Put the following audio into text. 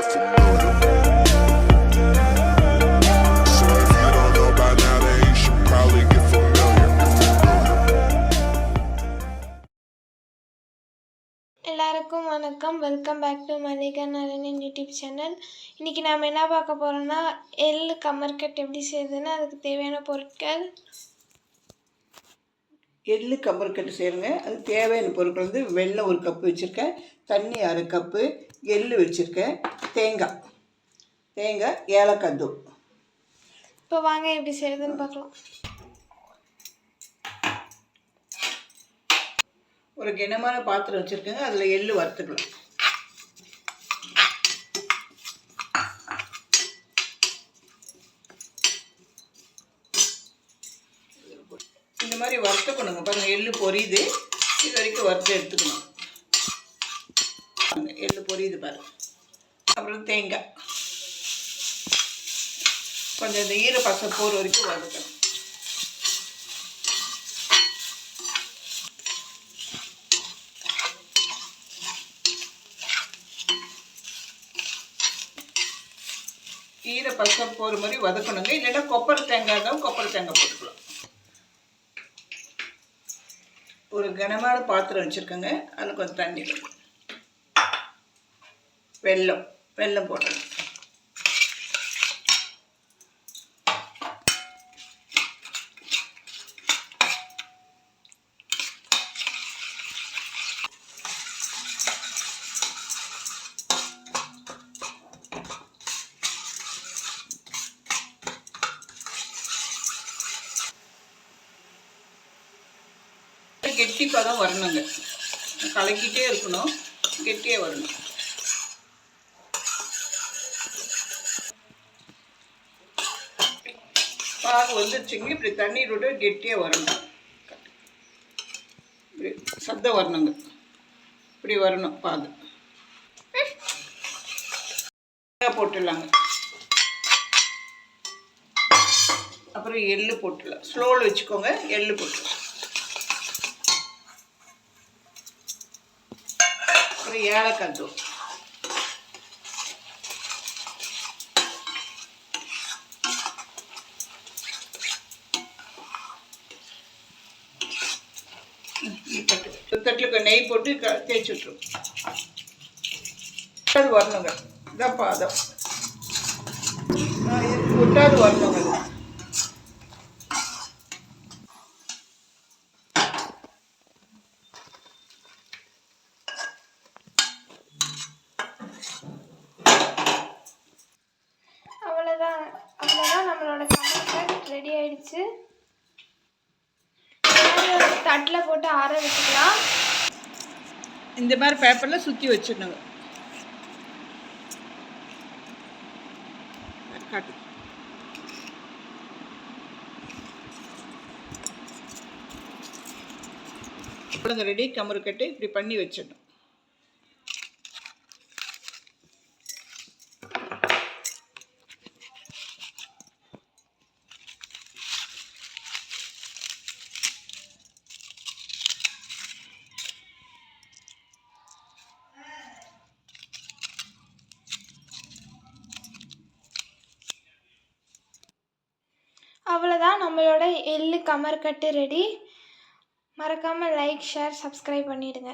get familiar. So if you don't know by now, then you should probably get familiar. எல்லாருக்கும் வணக்கம். Welcome back to Mallika நளினின் YouTube channel. இன்றைக்கி நாம் என்ன பார்க்க போகிறோன்னா எள்ளு கமர்கட் எப்படி செய்யுதுன்னு அதுக்கு தேவையான பொருட்கள். எள்ளு கமர்கட்டு செய்யுங்க. அதுக்கு தேவையான பொருட்கள் வந்து வெல்லம் 1 கப்பு வச்சுருக்கேன், தண்ணி 1/2 கப்பு, எள்ளு வச்சுருக்கேன், தேங்காய், ஏலக்காய் தூள். இப்போ வாங்க எப்படி செய்யுதுன்னு பார்க்கலாம். ஒரு கிணமான பாத்திரம் வச்சுருக்கேங்க, அதில் எள்ளு வறுத்துக்கலாம். இந்த மாதிரி வறுத்துக்கணுங்க. பாருங்கள், எள்ளு பொரியுது. இது வரைக்கும் வறுத்து எடுத்துக்கணும். எள்ளு பொரியுது பாருங்கள். அப்புறம் தேங்காய் கொஞ்சம் இந்த ஈர பசை போகிற வரைக்கும் வறுக்கணும். ஈர பசை போகிற மாதிரி வதக்கணுங்க. இல்லைன்னா கொப்பரை தேங்காய் இருந்தாலும் கொப்பரை தேங்காய் போட்டுக்கலாம். ஒரு கனமான பாத்திரம் வச்சுருக்கேங்க, அதில் கொஞ்சம் தண்ணி, வெல்லம் போடணும். கெட்டி பதம் வரணுங்க, கலக்கிட்டே இருக்கணும், கெட்டியே வரணும். பாகு வந்துருச்சுங்க. இப்படி தண்ணீர் விட்டு கெட்டியே வரணும், இப்படி சத்தம் வரணுங்க, இப்படி வரணும் பாகு. போட்டுடலாங்க. அப்புறம் எள்ளு போட்டுடலாம். ஸ்லோவில் வச்சுக்கோங்க, எள்ளு போட்டுடலாம். ஏலக்காய் தூள், தட்டில் நெய் போட்டு தேய்ச்சி விட்டுரும். அது வரணுங்க, இதான் பாதம் விட்டாது வரணுங்க. அவ்வளோதான் நம்மளோட கமர்கட் ரெடி ஆயிடுச்சு. தட்டில் போட்டு ஆற வச்சுக்கலாம். இந்த மாதிரி பேப்பரில் சுற்றி வச்சிடணுங்க. காட்டு ரெடி. கமர்கட்டு இப்படி பண்ணி வச்சிடணும். அவ்வளோதான், நம்மளோட எள்ளு கமர்கட்டு ரெடி. மறக்காமல் லைக், ஷேர், சப்ஸ்கிரைப் பண்ணிவிடுங்க.